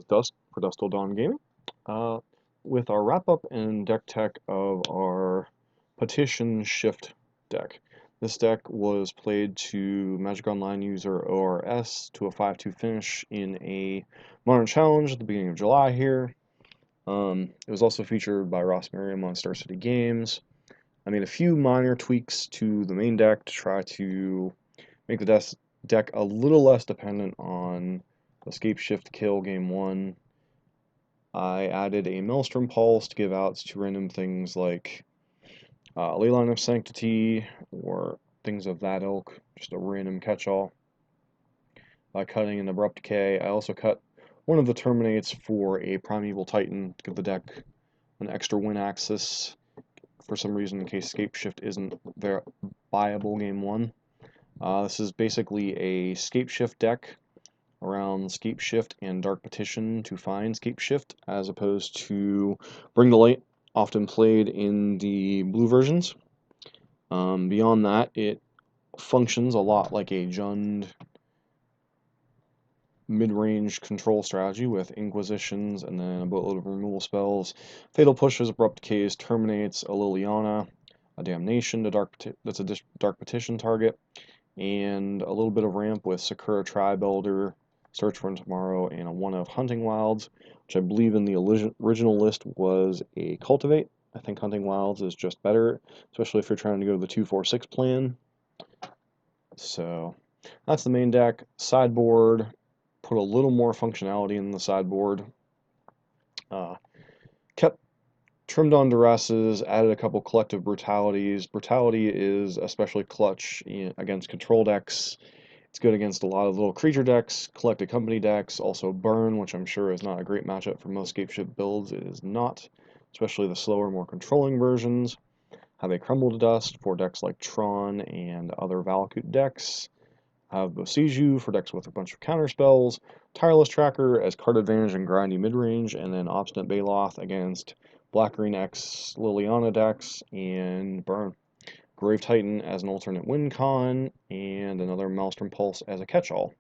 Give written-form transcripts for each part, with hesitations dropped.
with Dusk for Dusk Till Dawn Gaming, with our wrap-up and deck tech of our Petition Shift deck. This deck was played to Magic Online user ORS to a 5-2 finish in a Modern Challenge at the beginning of July here. It was also featured by Ross Merriam on Star City Games. I made a few minor tweaks to the main deck to try to make the deck a little less dependent on the Scapeshift kill game 1. I added a Maelstrom Pulse to give outs to random things like Leyline of Sanctity or things of that ilk, just a random catch-all. By cutting an Abrupt Decay, I also cut one of the Terminates for a Primeval Titan to give the deck an extra win axis for some reason in case Scapeshift isn't their viable game 1. This is basically a Scapeshift deck around Scapeshift and Dark Petition to find Scapeshift, as opposed to Bring the Light, often played in the blue versions. Beyond that, it functions a lot like a Jund mid-range control strategy with Inquisitions and then a boatload of removal spells, Fatal Pushes, Abrupt Decays, Terminates, a Liliana, a Damnation to that's a Dark Petition target, and a little bit of ramp with Sakura Tribe Elder, Search for Tomorrow, and a 1-of Hunting Wilds, which I believe in the original list was a Cultivate. I think Hunting Wilds is just better, especially if you're trying to go to the 2-4-6 plan. So that's the main deck. Sideboard, put a little more functionality in the sideboard. Kept trimmed on duresses, added a couple collective brutalities. Brutality is especially clutch against control decks. It's good against a lot of little creature decks, collected company decks, also burn, which I'm sure is not a great matchup for most Scapeshift builds. It is not, especially the slower, more controlling versions. Have a Crumble to Dust for decks like Tron and other Valakut decks. Have Bosiju for decks with a bunch of counterspells, Tireless Tracker as card advantage and grindy midrange, and then Obstinate Baloth against Black-Green X Liliana decks, and burn. Grave Titan as an alternate win con, and another Maelstrom Pulse as a catch-all.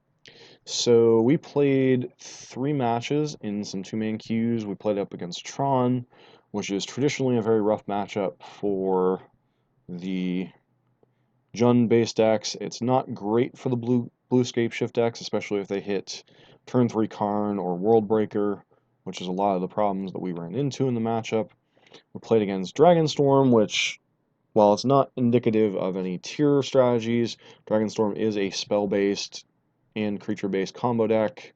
So we played 3 matches in some 2-man queues. We played up against Tron, which is traditionally a very rough matchup for the Jund-based decks. It's not great for the blue Scapeshift decks, especially if they hit turn 3 Karn or World Breaker, which is a lot of the problems that we ran into in the matchup. We played against Dragonstorm, which, while it's not indicative of any tier strategies, Dragonstorm is a spell-based and creature-based combo deck,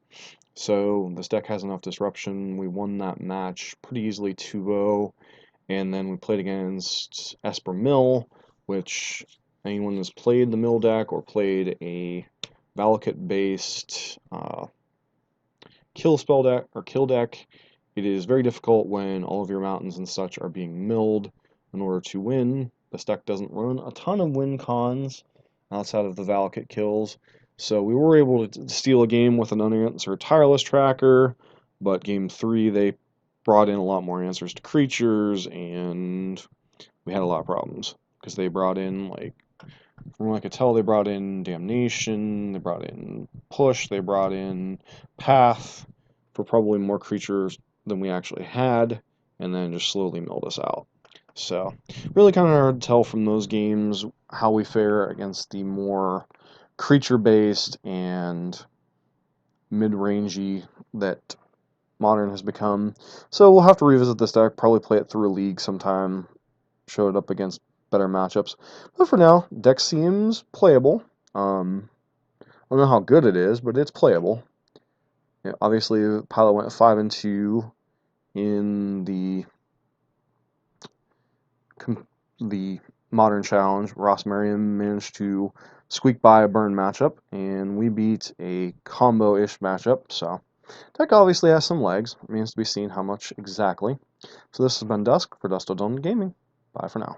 so this deck has enough disruption. We won that match pretty easily 2-0, and then we played against Esper Mill, which anyone that's played the Mill deck or played a Valakut-based kill spell deck or kill deck, it is very difficult when all of your mountains and such are being milled in order to win. This deck doesn't run a ton of win cons outside of the Valakut kills, so we were able to steal a game with an unanswered Tireless Tracker, but game 3 they brought in a lot more answers to creatures, and we had a lot of problems, because they brought in, like, from what I could tell, they brought in Damnation, they brought in Push, they brought in Path for probably more creatures than we actually had, and then just slowly milled us out. So, really kind of hard to tell from those games how we fare against the more creature-based and mid-rangey that Modern has become. So we'll have to revisit this deck, probably play it through a league sometime, show it up against better matchups. But for now, deck seems playable. I don't know how good it is, but it's playable. Yeah, obviously, Pilot went 5-2 in the Modern Challenge. Ross Merriam managed to squeak by a burn matchup, and we beat a combo-ish matchup, so deck obviously has some legs. It remains to be seen how much exactly. So this has been Dusk for Dusk Till Dawn Gaming. Bye for now.